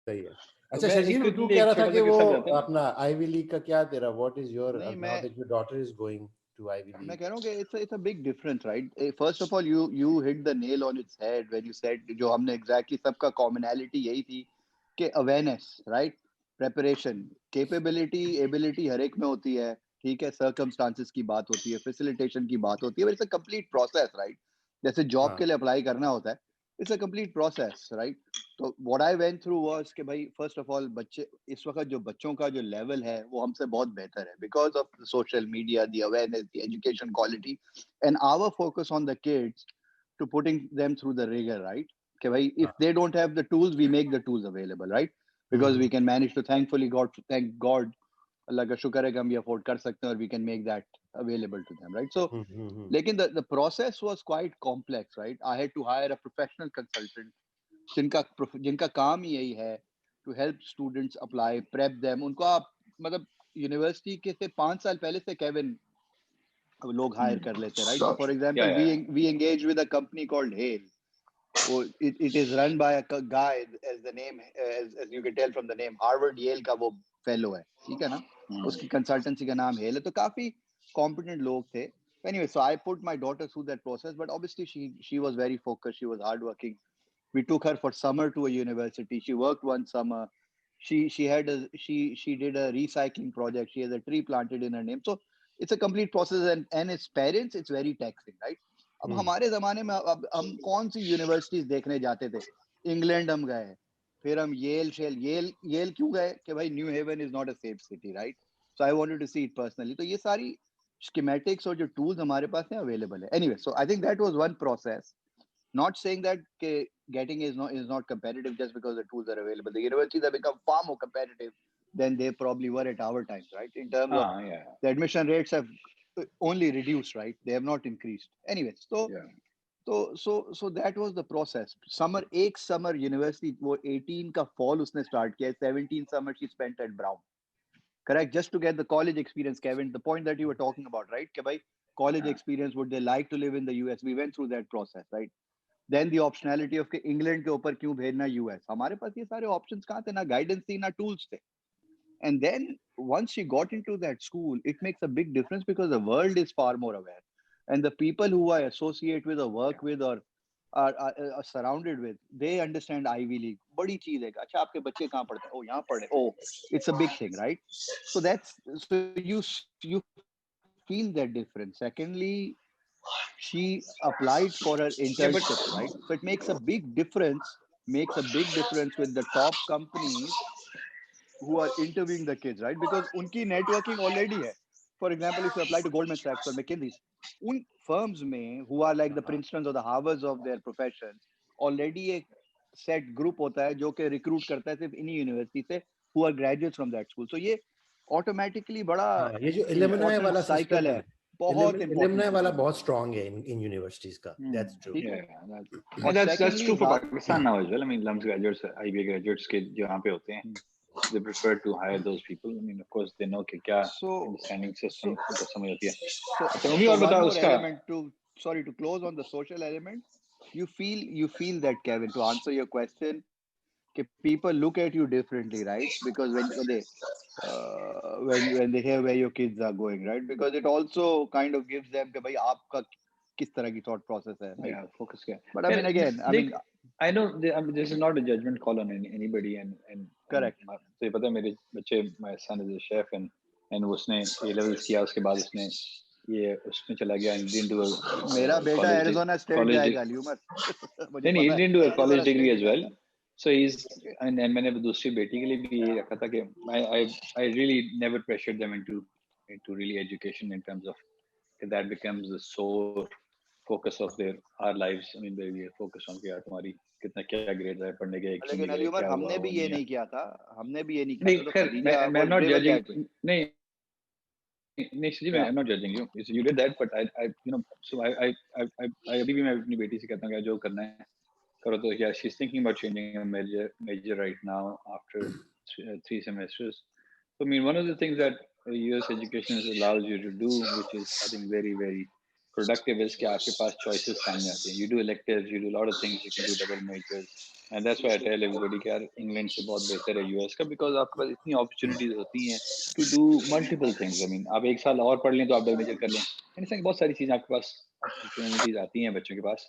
सही है। तो अच्छा मैं शर्जील, इसके तू लिए कह एक रहा था छोटा सा कि वो किस्सा बताते हैं। अपना आईवी लीग का क्या तेरा, व्हाट इज योर, नहीं, now that your daughter is going to Ivy मैं लीग? कह रहा हूँ कि it's a big difference, right? First of all, you hit the nail on its head when you said, जो हमने एग्जैक्टली सबका commonality यही थी कि awareness, right? Preparation, capability, ability हर एक में होती है, ठीक है? सर्कमस्टांसेस की बात होती है, फैसिलिटेशन की बात होती है, but it's a complete process, right? जैसे जॉब के हाँ लिए अप्लाई करना होता है, it's a complete process, right? तो what I went through was कि भाई, फर्स्ट ऑफ ऑल, बच्चे इस वक्त जो बच्चों का जो लेवल है वो हमसे बहुत बेहतर है, because of social media, the awareness, the education quality, and our focus on the kids to putting them through the rigour, right? कि भाई, इफ हाँ। They don't have the tools, we make the tools available, right? Because we can manage to, thankfully God, thank God, अल्लाह का शुक्र है कि हम ये अफोर्ड कर सकते हैं, और we can make that available to them, right? So, लेकिन the process was quite complex, right? I had to hire a professional consultant जिनका काम ही यही है, to help students apply, prep them. उनको आप मतलब यूनिवर्सिटी के से 5 साल पहले से केविन लोग हायर कर लेते, right? So, for Yeah, example, yeah. we engage with a company called Hale. It is run by a guy, as the name, as you can tell from the name, Harvard Yale का वो fellow है, ठीक है ना? उसकी consultancy का नाम hello है, तो काफी कॉम्पिटेंट लोग थे. Anyway, so I put my daughter through that process, but obviously she was very focused, she was hardworking. We took her for summer to a university. She worked one summer. She did a recycling project. She has a tree planted in her name. So it's a complete process, and as parents, it's very taxing, right? अब हमारे जमाने में अब हम कौन सी universities देखने जाते थे? इंग्लैंड हम गए, फिर हम येल क्यों गए? कि भाई, New Haven is not a safe city, right? So I wanted to see it personally. तो ये सारी schematics और जो टूल्स हमारे पास हैं अवेलेबल है. Anyway, so I think that was one process. Not saying that getting is not competitive just because the tools are available. The universities have become far more competitive than they probably were at our times, right? In terms of Yeah. the admission rates have only reduced, right? They have not increased. Anyway, so Yeah. so that was the process. एक summer university, वो 18 का fall उसने start किया. 17 summer she spent at Brown. Correct, just to get the college experience, Kevin. The point that you were talking about, right? कि भाई, college experience, would they like to live in the US? We went through that process, right? Then the optionality of कि England के ऊपर क्यों भेजना US? हमारे पास ये सारे ऑप्शंस कहाँ थे? ना गाइडेंस थी, ना टूल्स थे. And then once she got into that school, it makes a big difference because the world is far more aware, and the people who I associate with or work with or are surrounded with, they understand Ivy League. बड़ी चीज है. अच्छा, आपके बच्चे कहाँ पढ़ते हैं? Oh, यहाँ पढ़े. Oh, it's a big thing, right? So you feel that difference. Secondly, she applied for her Yeah, but internships, right? So it makes a big difference with the top companies who are interviewing the kids, right? Because unki networking already hai. For example, if you apply to Goldman Sachs or McKinsey's, un firms mein, who are like the Princetons or the Harvards of their professions, already a set group hota hai, jo ke recruit karta hai sirf इन्हीं university से, who are graduates from that school. So ये automatically बड़ा हाँ, ये जो alumni important वाला cycle system है, है, बहुत important एलिमनाई वाला system है. बहुत स्ट्रांग है इन यूनिवर्सिटीज का, दैट्स ट्रू. ठीक है. yeah, और that's secondly, true for Pakistan now as well. I mean, LUMS graduates, IBA graduates के जो यहाँ पे होते हैं, they prefer to hire those people. I mean, of course, they know कि क्या so understanding system so उनको समझ आती है. so अच्छा, उम्मीद so और one बताओ more उसका. element to, sorry, to close on the social element. You feel that, Kevin, to answer your question, कि people look at you differently, right? Because when they hear where your kids are going, right? Because it also kind of gives them कि भाई आपका किस तरह की thought process है, right? Yeah, focus क्या. But I mean, again, I mean, I know I mean, this is not a judgment call on anybody, and correct. तो ये पता है मेरे बच्चे, my son is a chef, and उसने A levels किया, उसके बाद उसने चला गया and didn't do a मेरा बेटा college एरिज़ोना स्टेट college जाएगा, ल्यूमर. मुझे नहीं, he पता है didn't do a college Arizona degree state as well. जाएगा. So he's Okay. and मैंने दूसरी बेटी के लिए भी ये रखा था कि I really never pressured them into really education in terms of that becomes the sole focus of our lives. I mean, they focus on कि यार तुम्हारी कितना क्या grades आए, पढ़ने गए क्यों नहीं लेकिन गए, अलीउमर, क्या हुआ हमने भी वो ये नहीं है. नहीं किया था. हमने भी ये नहीं किया नहीं था. तो खैर, खदीजा मैं was not driven judging. that way. नहीं नहीं सजीव, Yeah. I'm not judging you. You did that, but I so I अभी भी मैं अपनी बेटी से कहता हूँ कि जो करना है करो. तो yeah, she's thinking about changing a major right now after 3 semesters. So I mean, one of the things that US education allows you to do, which is I think very very productive is कि आपके पास choices सामने आती हैं. You do electives, you do a lot of things, you can do double majors, and that's why I tell everybody कि यार England से बहुत बेहतर है US का, because आपके पास इतनी opportunities होती हैं to do multiple things. I mean, आप एक साल और पढ़ लें तो आप double major कर लें. And इसमें बहुत सारी चीजें आपके पास opportunities आती हैं बच्चों के पास.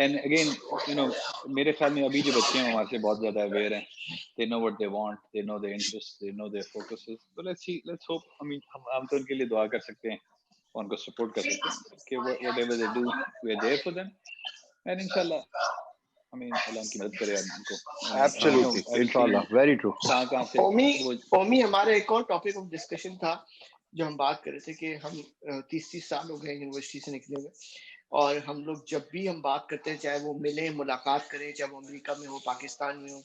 And again, you know, मेरे ख्याल में अभी जो बच्चे हैं हमारे से बहुत ज्यादा aware हैं. They know what they want, they know their interests, they know their focuses. So let's see, let's hope. I mean, हम तो उनके लिए दुआ कर सकते हैं, उनको सपोर्ट कर सकते हैं कि whatever they do, we're there for them. And inshallah, I mean, अल्लाह उनकी मदद करे उनको. Absolutely, inshallah, very true. कहाँ से ओमी हमारा एक और टॉपिक ऑफ डिस्कशन था जो हम बात कर रहे थे कि हम 30 साल हो गए यूनिवर्सिटी से निकले हुए, और हम लोग जब भी हम बात करते हैं, चाहे वो मिले मुलाकात करें, चाहे वो अमेरिका में हो, पाकिस्तान में हो,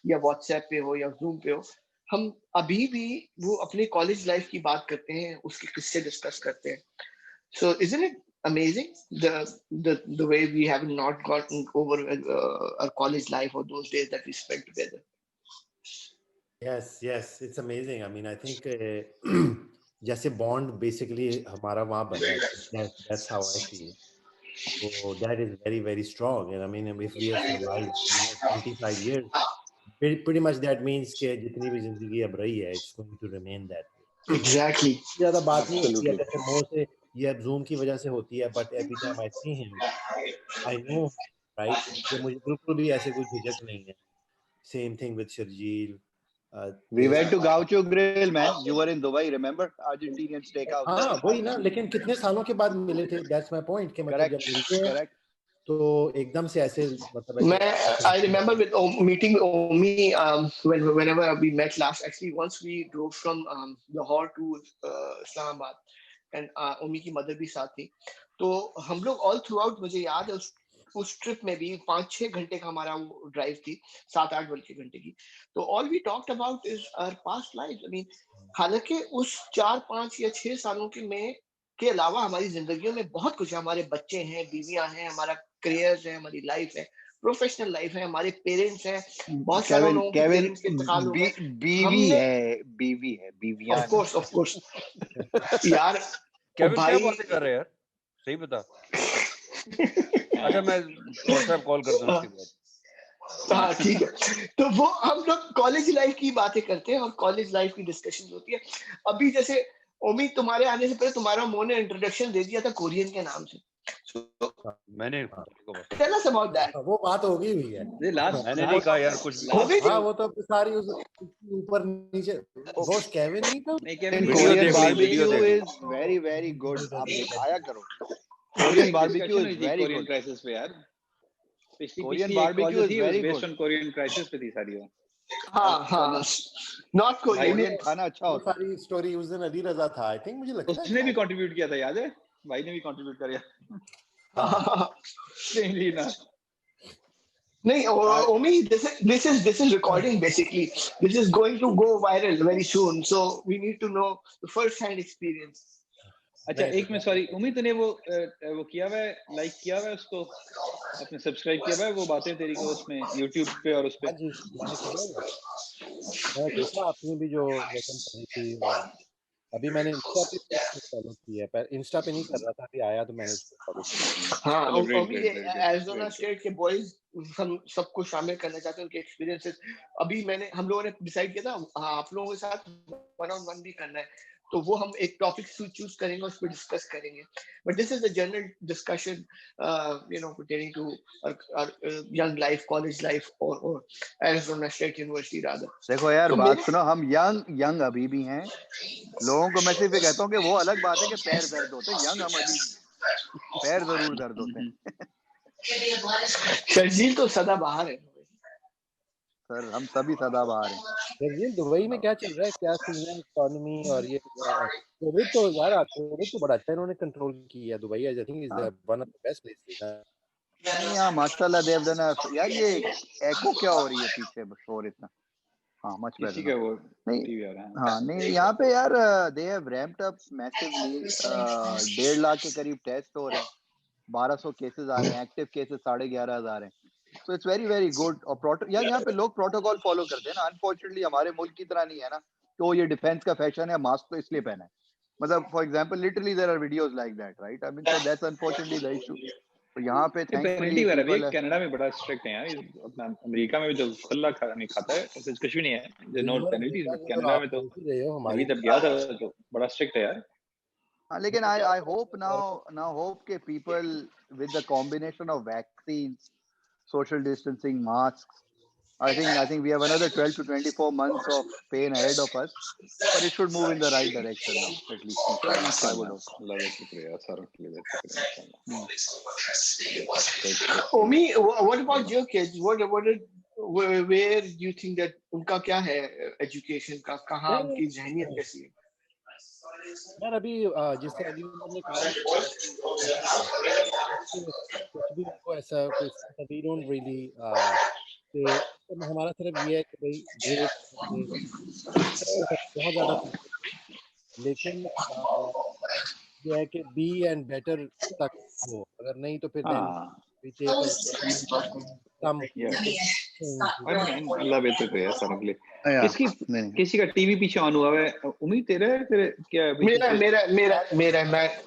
या व्हाट्सएप पे हो या जूम पे हो, हम अभी भी वो अपने कॉलेज लाइफ की बात करते हैं, उसके किस्से डिस्कस करते हैं. सो isn't it amazing the way we have not gotten over our college life or those days that we spent together? Yes, it's amazing. I mean, I think जैसे bond basically हमारा वहाँ बना है, that's how I feel. So that is very, very strong. And I mean, if we have survived 25 years, pretty much that means कि जितनी भी जिंदगी अब रही है, it's going to remain that way. Exactly. ज़्यादा बात नहीं होती है, जैसे मोह से ये Zoom की वजह से होती है, but every time I see him, I know, right? कि मुझे बिल्कुल भी ऐसे कोई झिझक नहीं है. Same thing with Sharjeel. We went to Gaucho Grill, man. You were in Dubai, remember? Argentinian steakhouse. हाँ वही ना, लेकिन कितने सालों के बाद मिले थे. That's my point. कि मतलब जब मिलते हैं तो एकदम से ऐसे मतलब I remember with meeting with Omi whenever we met last. Actually, once we drove from Lahore to Islamabad, and Omi की mother भी साथ थी, तो हम लोग all throughout, मुझे याद है उस ट्रिप में भी 5-6 घंटे का हमारा ड्राइव थी, 7-8 घंटे की. तो all we talked about is our past lives. I mean, हालांकि उस 4-5 या 6 सालों के अलावा हमारी जिंदगियों में बहुत कुछ है. हमारे बच्चे हैं, बीवियां हैं, हमारा करियर है, हमारी लाइफ है, प्रोफेशनल लाइफ है, हमारे पेरेंट्स हैं, बहुत सारे लोगों के पेरेंट्स के ताल्लुक है, बीवियां. ऑफ कोर्स यार. केविन क्या बातें कर रहे हैं यार, सही बता. अच्छा मैं व्हाट्सएप कॉल करता हूं उसके बाद. हाँ ठीक है. तो वो हम लोग कॉलेज लाइफ की बातें करते हैं और कॉलेज लाइफ की डिस्कशन होती है. अभी जैसे ओमी, तुम्हारे आने से पहले तुम्हारा मोह ने इंट्रोडक्शन दे दिया था कोरियन के नाम से. मैंने टेल अस अबाउट दैट. वो बात हो गई हुई है. मैंने नहीं कहा यार कुछ. हाँ वो तो सारी उस ऊपर नीचे. वो केविन नहीं था. Korean barbecue is very very good. आप दिखाया करो. Korean barbecue is very Korean good. crisis पे यार. Korean barbecue is very based good. on Korean crisis पे थी सारी वो. हाँ नॉर्थ कोरियन Korean खाना अच्छा होता है. सारी स्टोरी उस दिन अली रजा था, आई थिंक, मुझे लगता है उसने भी कंट्रीब्यूट किया था, याद है? भाई ने भी कंट्रीब्यूट किया. Strangely enough. नहीं ओमी, this is recording basically. This is going to go viral very soon, so we need to know the first hand experience. अच्छा एक मिनट, सॉरी उम्मीद, तूने वो किया हुआ है, लाइक किया हुआ है उसको, आपने सब्सक्राइब किया हुआ है वो बातें तेरी को उसमें YouTube पे और उस पे? जी मैं देखा आपने भी जो लेसन करी थी. अभी मैंने इंस्टा पे फॉलो किया है, पर इंस्टा पे नहीं कर रहा था, अभी आया तो मैंने उसको फॉलो किया. हाँ अभी एरिज़ोना स्टेट के बॉयज हम सबको शामिल करना चाहते हैं, उनके एक्सपीरियंसेस. अभी हम लोगों ने डिसाइड किया था आप लोगों के साथ 1-on-1 भी करना है, तो वो हम एक टॉपिक चूज करेंगे, उस पर डिस्कस करेंगे. But this is a general discussion pertaining to our young life, college life, or Arizona State University rather. देखो यार बात सुनो, हम यंग अभी भी हैं. लोगों को मैं सिर्फ ये कहता हूँ कि वो अलग बात है कि पैर दर्द होते हैं. यंग हम अभी पैर जरूर दर्द होते हैं. शर्जील तो सदा बाहर है सर, हम सभी सदाबहार हैं. शर्जील, दुबई में क्या चल रहा है, क्या सीन है इकोनॉमी और ये कोविड? तो यार कोविड तो बड़ा अच्छा इन्होंने कंट्रोल किया. Dubai I think is one of the best places. हां माशाल्लाह देव डन. यार ये एको क्या हो रही है पीछे शोर इतना? हाँ मच बेटर. ठीक है वो नहीं टीवी आ रहा है. हाँ नहीं, यहाँ पे यार they have ramped up massively. 1.5 lakh के करीब टेस्ट हो रहे हैं, 1200 केसेस आ रहे हैं, एक्टिव केसेस 11,500 हैं. So it's very very good. और यार यहाँ पे लोग प्रोटोकॉल फॉलो करते हैं ना. अनफॉर्चुनेटली हमारे मुल्क की तरह नहीं है ना, तो ये डिफेंस का फैशन है, मास्क तो इसलिए पहना है. मतलब for example literally there are videos like that, right? I mean, so that's unfortunately the issue. तो यहाँ पे thankfully पेनल्टी वगैरह भी people कनाडा में बड़ा स्ट्रिक्ट है यार, अपना अमेरिका में भी तो खुला नहीं खाता है, ऐसे कुछ भी नहीं है, there no penalties, but Canada में तो देख ही रहे हो मैं हमारी भी तब गया था तो बड़ा स्ट्रिक्ट है यार। लेकिन I hope now hope के people with the combination of vaccines, social distancing, masks, I think we have another 12 to 24 months of pain ahead of us, but it should move in the right direction now, at least. I would hope. अल्लाह का शुक्र है, सारों के लिए शुक्र है। Omi, what about your kids? Where do you think that उनका क्या है education का, कहाँ उनकी जहनियत कैसी है? यार अभी जिससे अली उमर ने कहा कुछ भी उनको ऐसा कुछ वी डोंट रियली कि हमारा सिर्फ ये है कि भाई ग्रेड बहुत ज्यादा लेकिन ये है कि बी एंड बेटर तक हो, अगर नहीं तो फिर देन वी टेक सम अल्लाह बेहतर करे सारों के लिए। किसी का टीवी पीछे ऑन हुआ है, उम्मीद तेरे क्या है?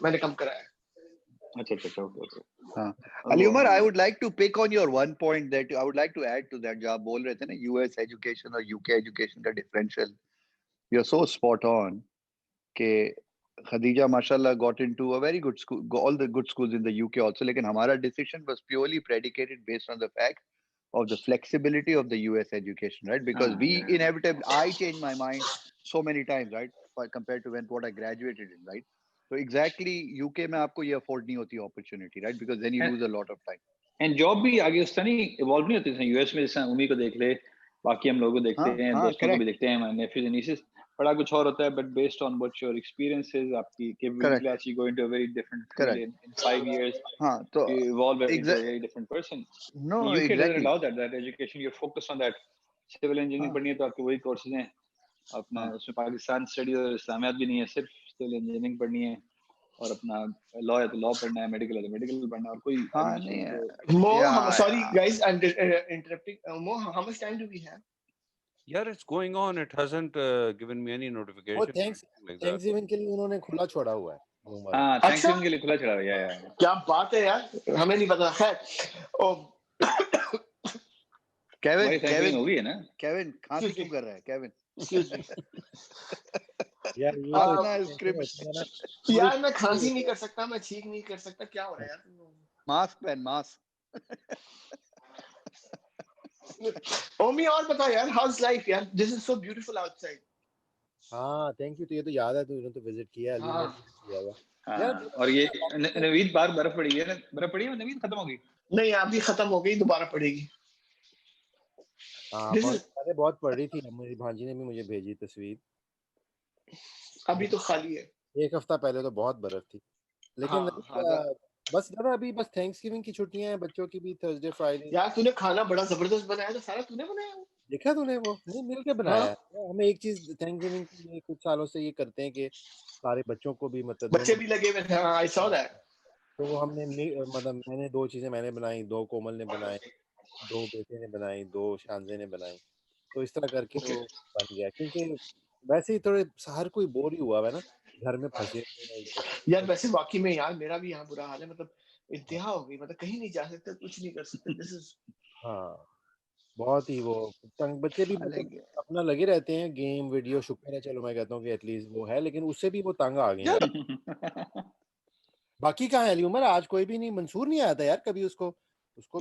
मैंने कम कराया। अच्छा okay. Ali Umar, I would like to pick on your one point that I would like to add to that. जो आप बोल रहे थे ना US education और UK education का differential, you're so spot on कि Khadija mashallah got into a very good school, all the good schools in the UK also, लेकिन हमारा decision was purely predicated based on the fact of the flexibility of the US education, right? Because inevitably, I changed my mind so many times, right? Compared to what I graduated in, right? So exactly UK में आपको ये afford नहीं होती opportunity, right? Because then you lose a lot of time. And job भी आगे उस तरह evolve नहीं होती है। US में जैसे उम्मी को देख ले, बाकी हम लोगों को देखते हैं, दोस्तों को भी देखते हैं, हमारे nephews and nieces, बड़ा कुछ और होता है, but based on what your experience is, आपकी capability actually go into a very different field in 5 years. तो you evolve into a very different person. No, UK exactly. doesn't allow that education. You're focused on that. Civil engineering पढ़नी है तो आपके वही courses हैं, अपना उसमें Pakistan study और इस्लामियात भी नहीं है, सिर्फ सिविल इंजीनियरिंग पढ़नी है और अपना लॉ है तो लॉ पढ़ना है, मेडिकल है तो मेडिकल पढ़ना है, और कोई नहीं है। Mo, sorry guys, I'm interrupting. Mo, how much time do we have? Yeah, it's going on. It hasn't given me any notification. वो Thanksgiving के लिए उन्होंने खुला छोड़ा हुआ है। हाँ, Thanksgiving के लिए खुला छोड़ा हुआ है। क्या बात है यार, हमें नहीं पता। खैर, केविन हो गई है ना? केविन खांसी क्यों कर रहा है केविन? यार यार मैं खांसी नहीं कर सकता, मैं छींक नहीं कर सकता, क्या हो रहा है यार? मास्क पहन, मास्क। ओमी और बता यार, हाउस लाइफ यार? This is so beautiful outside. हाँ, थैंक यू। तो ये तो याद है, तूने तो विजिट किया है, किया हुआ। और ये नवीद बार बर्फ पड़ी है ना? बर्फ पड़ी है नवीद, खत्म हो गई? नहीं, अभी खत्म हो गई, दोबारा पड़ेगी। हाँ, बहुत पड़ रही थी, मेरी भांजी ने भी मुझे भेजी तस्वीर। अभी तो खाली है। एक हफ्ता पहले तो बहुत बर्फ थी, लेकिन बस दादा अभी बस थैंक्सगिविंग की छुट्टियां हैं, बच्चों की भी थर्सडे फ्राइडे। यार तूने खाना बड़ा जबरदस्त बनाया था, सारा तूने बनाया? देखा तूने? वो नहीं मिल के बनाया। हमें एक चीज थैंक्सगिविंग के लिए कुछ सालों से ये करते हैं कि सारे बच्चों को भी मतलब बच्चे भी लगे हुए थे। I saw that. तो वो हमने मतलब मैंने 2 चीजें मैंने बनाई, 2 कोमल ने बनाई, 2 बेटे ने बनाई, 2 शानजे ने बनाई। तो इस तरह करके वो बन गया, क्योंकि वैसे ही थोड़े हर कोई बोर ही हुआ है ना घर में फंसे। यार वैसे वाकई में यार मेरा भी यहाँ बुरा हाल है, मतलब इंतहा हो गई, मतलब कहीं नहीं जा सकते, कुछ नहीं कर सकते। दिस इज बहुत ही वो बच्चे भी मतलब अपना लगे रहते हैं गेम वीडियो। शुक्र है, चलो मैं कहता हूँ कि एटलीस्ट वो है, लेकिन उससे भी वो तंग आ गए हैं। बाकी कहाँ है अली उमर? आज कोई भी नहीं, मंसूर नहीं आया था यार कभी? उसको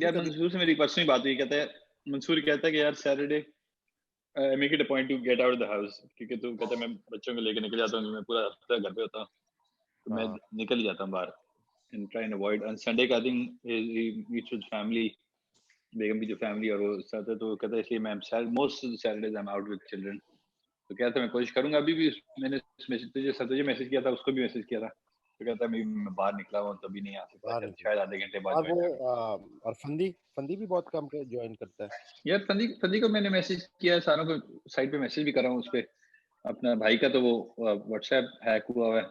यार मंसूर से मेरी पर्सनली बात हुई, कहता है मंसूर कहता है कि यार Saturday make it a point to get out of the house, क्योंकि तू कहता है मैं बच्चों को लेके निकल जाता हूँ, मैं पूरा हफ्ता घर पे होता हूँ, तो मैं निकल जाता हूँ बाहर and try and avoid. On Sunday का दिन ही मीट्स विद फैमिली, बेगम की जो फैमिली और वो साथ है, तो कहता है इसलिए मैं most Saturdays I am out with children. तो कहता है मैं कोशिश करूंगा। अभी भी मैंने तुझे मैसेज किया था, उसको भी मैसेज किया था, तो कहता है मैं बाहर निकला हूँ तभी नहीं आ सकता, शायद आधे घंटे बाद। और फंदी भी बहुत कम ज्वाइन करता है यार। फंदी को मैंने मैसेज किया, सारों को साइड पे मैसेज भी कर रहा हूँ उस पे। अपना भाई का तो वो व्हाट्सएप हैक हुआ है,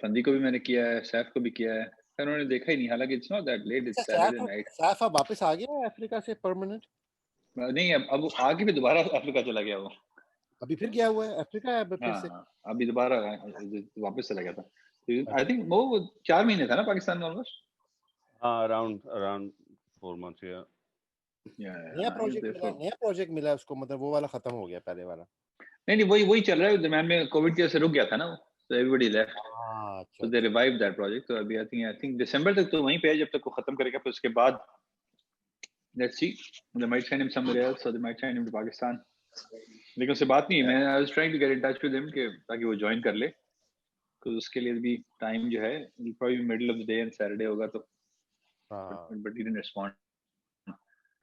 फंदी को भी मैंने किया है, सैफ को भी किया है, उन्होंने देखा ही नहीं। हालांकि it's not that late, it's Saturday night. Saif अब वापस आ गया अफ्रीका से परमानेंट? नहीं, अब आगे भी दोबारा अफ्रीका चला गया वो। अभी फिर गया हुआ है अफ्रीका है फिर से? हाँ, अभी दोबारा वापस चला गया था। आई थिंक वो 4 महीने था ना पाकिस्तान में ऑलमोस्ट। हाँ, अराउंड 4 months, yeah. नया प्रोजेक्ट मिला उसको, मतलब वो वाला खत्म हो गया पहले वाला? नहीं, वही चल रहा है। दरम्यान में कोविड की वजह से रुक गया था ना वो, तो एवरीबॉडी लेफ्ट, अच्छा तो दे रिवाइव दैट प्रोजेक्ट। तो अभी आई थिंक दिसंबर तक तो वहीं पे है, जब तक वो खत्म करेगा। फिर उसके बाद let's see, they might send him somewhere else, और they might send him to Pakistan. लेकिन उससे बात नहीं है। मैं I was trying to get in touch with him कि ताकि वो ज्वाइन कर ले, तो उसके लिए भी टाइम जो है probably middle of the day and Saturday होगा। तो हाँ। But he didn't respond.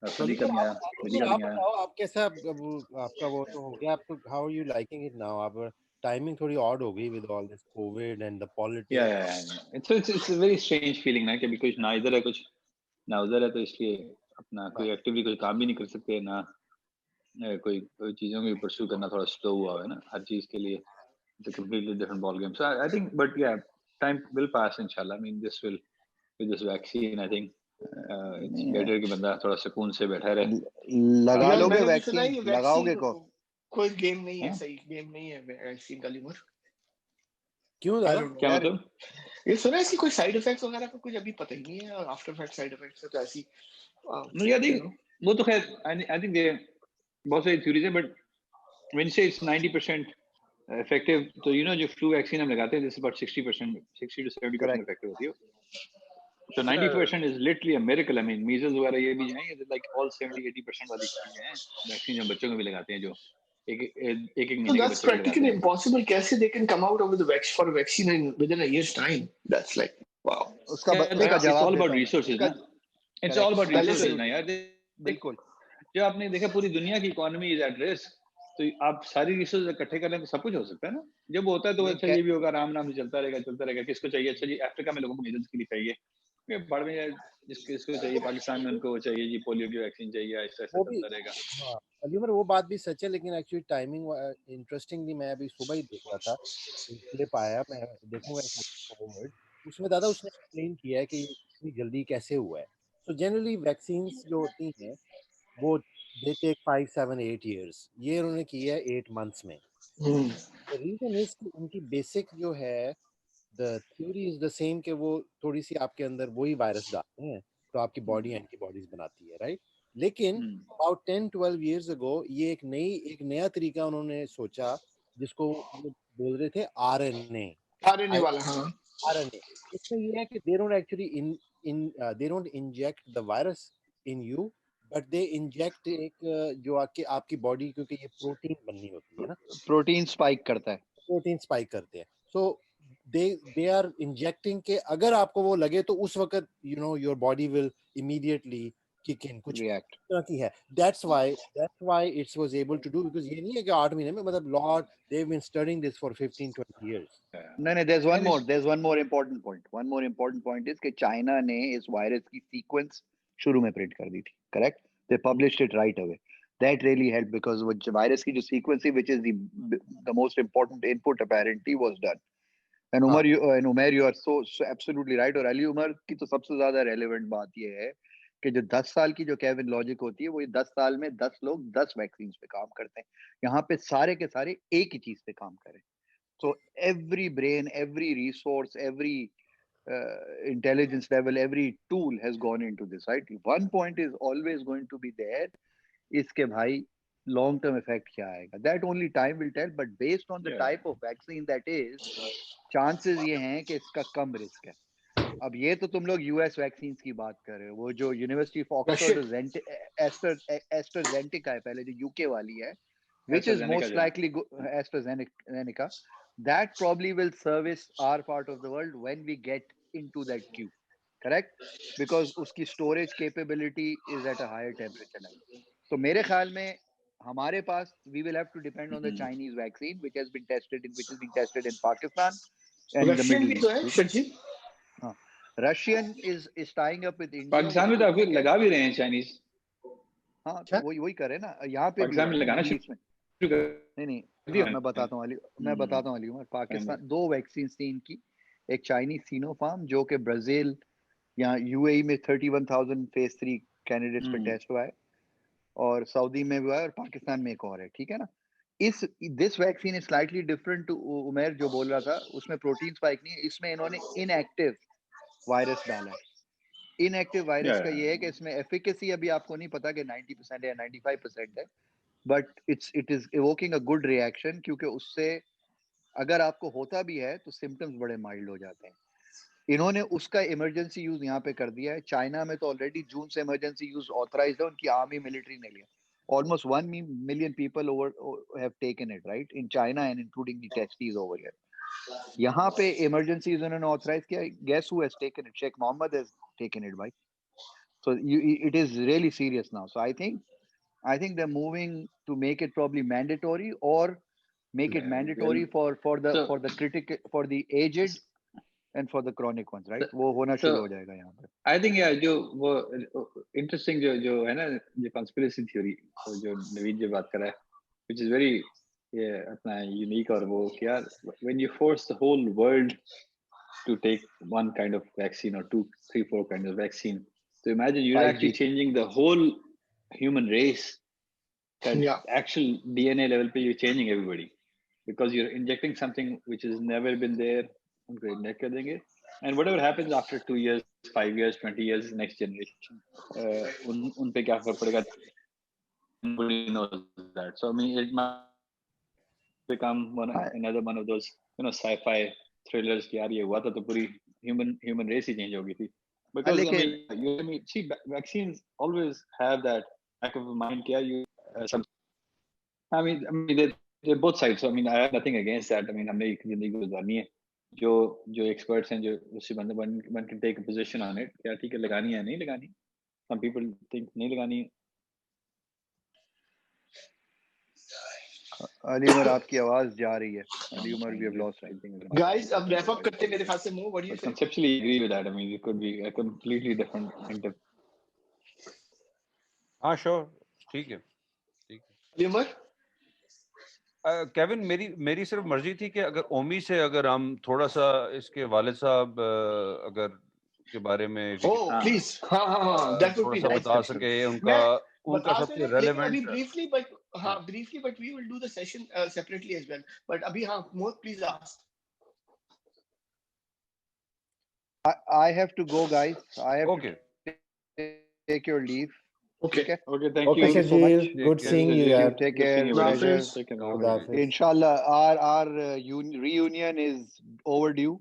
तो सदी का नहीं आया, सदी का आप नहीं आया। बताओ, आप कैसा, आपका वो तो हो गया, आपको how are you liking it now? आप टाइमिंग थोड़ी ऑड हो गई with all this COVID and the politics. It's very strange feeling ना कि अभी कुछ ना इधर है, कुछ ना उधर है, तो इसलिए अपना कोई एक्टिवली कोई काम भी नहीं कर सकते ना। कोई चीजों को परस्यू करना थोड़ा स्लो हुआ है ना हर चीज के लिए। It's a completely different ball game. So I think, but yeah, time will pass inshallah. I mean, this will, with this vaccine, I think it's better कि बंदा थोड़ा सुकून से बैठा रहे। लगा यार लोगे मैंने भी सुना है वैक्सीन, ये लगाओगे वैक्सीन कौन? कोई गेम नहीं है, हाँ? सही गेम नहीं है वैक्सीन का लिमर। क्यों I दादा? don't know. क्या यार मतलब? ये सुना है इसकी कोई साइड इफेक्ट्स वगैरह का कुछ अभी पता ही नहीं है, और आफ्टर इफेक्ट साइड इफेक्ट्स है तो ऐसी No, yeah, I think वो तो खैर I think they बहुत सारी theories है, but when you say it's 90% effective, तो you know जो flu vaccine हम लगाते हैं, this is about 60%, 60 to 70% correct. effective होती है। So 90% is literally a miracle. I mean, measles वगैरह ये भी जो हैं, ये like all 70-80% वाली चीजें हैं। वैक्सीन जो बच्चों को भी लगाते हैं, जो एक so महीने के that's बच्चे को लगाते practically हैं। impossible. कैसे they can come out with the vaccine in within a year's time? That's like wow. उसका बच्चे का It's जवाब all about देता हूँ मैं resources उसका। ना। It's all about पहले resources से ना यार। बिल्कुल। जो आपने देखा पूरी दुनिया की इकोनॉमी इज एट रिस्क, तो आप सारी रिसोर्स इकट्ठे कर लें तो सब कुछ हो सकता है ना। जब वो होता है तो अच्छा ये भी होगा, आराम आराम से चलता रहेगा। किसको चाहिए? अच्छा जी अफ्रीका में लोगों को मीजल्स के लिए चाहिए, ये बढ़ में जाए, जिसको चाहिए पाकिस्तान में उनको वो चाहिए जी, पोलियो की वैक्सीन चाहिए, ऐसा ऐसा वो भी, चलता रहेगा। हाँ अलीमर, वो बात भी सच है, लेकिन एक्चुअली टाइमिंग इंटरेस्टिंगली मैं अभी सुबह ही देख रहा था, क्लिप आया, मैं देखूंगा फॉरवर्ड उसमें। दादा उसने एक्सप्लेन किया है कि ये इतनी जल्दी कैसे हुआ है। तो जनरली वैक्सीन्स जो होती हैं वो दे टेक 5, 7, 8 years, ये उन्होंने किया है 8 months में। द रीजन इज कि उनकी बेसिक जो है, the theory is the same, कि वो थोड़ी सी आपके अंदर वही वायरस डालते हैं तो आपकी बॉडी एंटीबॉडीज बनाती है, राइट? लेकिन अबाउट 10-12 years ago ये एक नया तरीका उन्होंने सोचा, जिसको वो बोल रहे थे आरएनए। आरएनए वाला, हाँ। आरएनए इसमें ये है कि they don't actually they don't inject the virus in you, but they inject जो आपकी बॉडी, क्योंकि ये प्रोटीन बननी होती है ना, प्रोटीन स्पाइक करता है। प्रोटीन स्पाइक करते हैं। सो दे आर इंजेक्टिंग के अगर आपको वो लगे तो उस वक्त your body will immediately kick in, कुछ रिएक्ट। तरह की है। That's why it's was able to do, because ये नहीं है कि 8 महीने में, मतलब lord they have been studying this for 15-20 years। नहीं, there's one more important point. One more important point is कि चाइना ने इस वायरस की सीक्वेंस शुरू में प्रिंट कर दी थी, correct? They published it right away. That really helped because वो वायरस की जो सीक्वेंस थी, which is the most important input apparently, was done. And Umair, you are so absolutely right. और अली उमर की तो सबसे ज्यादा रेलेवेंट बात ये है कि जो 10 साल की जो केविन लॉजिक होती है, वो ये 10 साल में 10 लोग 10 वैक्सीन पे काम करते हैं। यहाँ पे सारे के सारे एक ही चीज पे काम करें। So every brain, every resource, every intelligence level, every tool has gone into this, right? One point is always going to be there. इसके भाई long term effect क्या आएगा? That only time will tell. But based on the type of vaccine that is, chances ये हैं कि इसका कम risk है। अब ये तो तुम लोग यूएस वैक्सीन की बात कर रहे हो, वो जो यूनिवर्सिटी ऑफ ऑक्सफोर्ड एस्ट्राजेनेका है पहले, जो यूके वाली है, which is most likely AstraZeneca, that probably will service our part of the world when we get into that queue, correct? Because उसकी storage capability is at a higher temperature level. तो मेरे ख्याल में हमारे पास we will have to depend on the Chinese vaccine which is being tested in Pakistan and the Middle East. हाँ, Russian is tying up with India. Pakistan में तो अभी लगा भी रहे हैं चाइनीज। हाँ, वही करे ना, यहाँ पे पाकिस्तान में लगाना शुरू कर नहीं, हाँ, मैं बताता हूँ अली उमर। पाकिस्तान 2 वैक्सीन थी इनकी, एक चाइनीज सिनोफार्म जो कि ब्राजील या यूएई में 31,000 फेज 3 कैंडिडेट्स पे टेस्ट हुआ है, और सऊदी में भी हुआ है, और पाकिस्तान में एक और है, ठीक है ना? This vaccine is slightly different to Umer जो बोल रहा था, उसमें प्रोटीन स्पाइक नहीं है, इसमें इन्होंने इनएक्टिव वायरस डाला है। इनएक्टिव वायरस का ये है कि इसमें एफिकेसी अभी आपको नहीं पता कि 90% है या 95% है, but it is evoking a good reaction, क्योंकि उससे अगर आपको होता भी है तो सिम्टम्स बड़े माइल्ड हो जाते हैं। इन्होंने उसका इमरजेंसी यूज यहाँ पे कर दिया है। चाइना में तो ऑलरेडी जून से इमरजेंसी यूज ऑथराइज्ड है, उनकी आर्मी मिलिट्री ने लिया। Almost 1 million people have taken it, right? In China and including the testes over here. यहाँ पे emergencies उन्होंने authorize किया. Guess who has taken it? Sheikh Mohammed has taken it, bhai. So it is really serious now. So I think they're moving to make it probably mandatory, or make it mandatory for the aged and for the chronic ones, right? वो होना शुरू हो जाएगा यहाँ पे. I think yeah, जो वो interesting जो है ना, जो conspiracy theory जो नवीद जो बात कर रहा है, which is very अपना unique, और वो कि यार when you force the whole world to take one kind of vaccine or 2, 3, 4 kinds of vaccine, so imagine you're 5G. actually changing the whole human race. At actual DNA level पे you're changing everybody, because you're injecting something which has never been there. उनको inject कर देंगे, and whatever happens after 2 years, 5 years, 20 years, next generation, उन पे क्या फर्क पड़ेगा? Nobody knows that. So I mean, it might become another one of those sci-fi thrillers कि यार ये हुआ था तो पूरी human race ही change हो गई थी. Because I mean, see, vaccines always have that back of the mind कि you I mean they're both sides. So I mean I have nothing against that. I mean हमने एक जिंदगी गुजारनी है, जो experts हैं, जो उसी बंदे one can take a position on it, क्या ठीक है लगानी है नहीं लगानी. Some people think नहीं लगानी है. अली उमर आपकी आवाज जा रही है. Ali Umar, we have lost something. Guys, अब wrap up करते हैं मेरे ख्याल से. Mo, what do you say? Conceptually agree with that. I mean it could be a completely different thing. हाँ sure, ठीक है. अली उमर, केविन, मेरी सिर्फ मर्जी थी कि अगर ओमी से अगर हम थोड़ा सा इसके वालिद साहब अगर के बारे में please that would be nice. बता सके उनका सबसे रेलेवेंट. अभी briefly, but we will do the session separately as well. But अभी more please ask. I have to go, guys. I have to take your leave. Okay, thank you so much. Good seeing you. Take care. Inshallah, our reunion is overdue.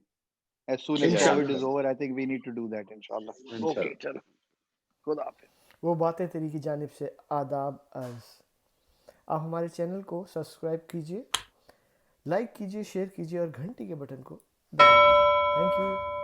As soon as COVID is over, I think we need to do that, inshallah. Okay, चलो. खुदा हाफिज़. वो बातें तेरी की जानिब से आदाब अर्ज़. आप हमारे चैनल को सब्सक्राइब कीजिए, लाइक कीजिए, शेयर कीजिए और घंटी के बटन को दबाइए. Thank you.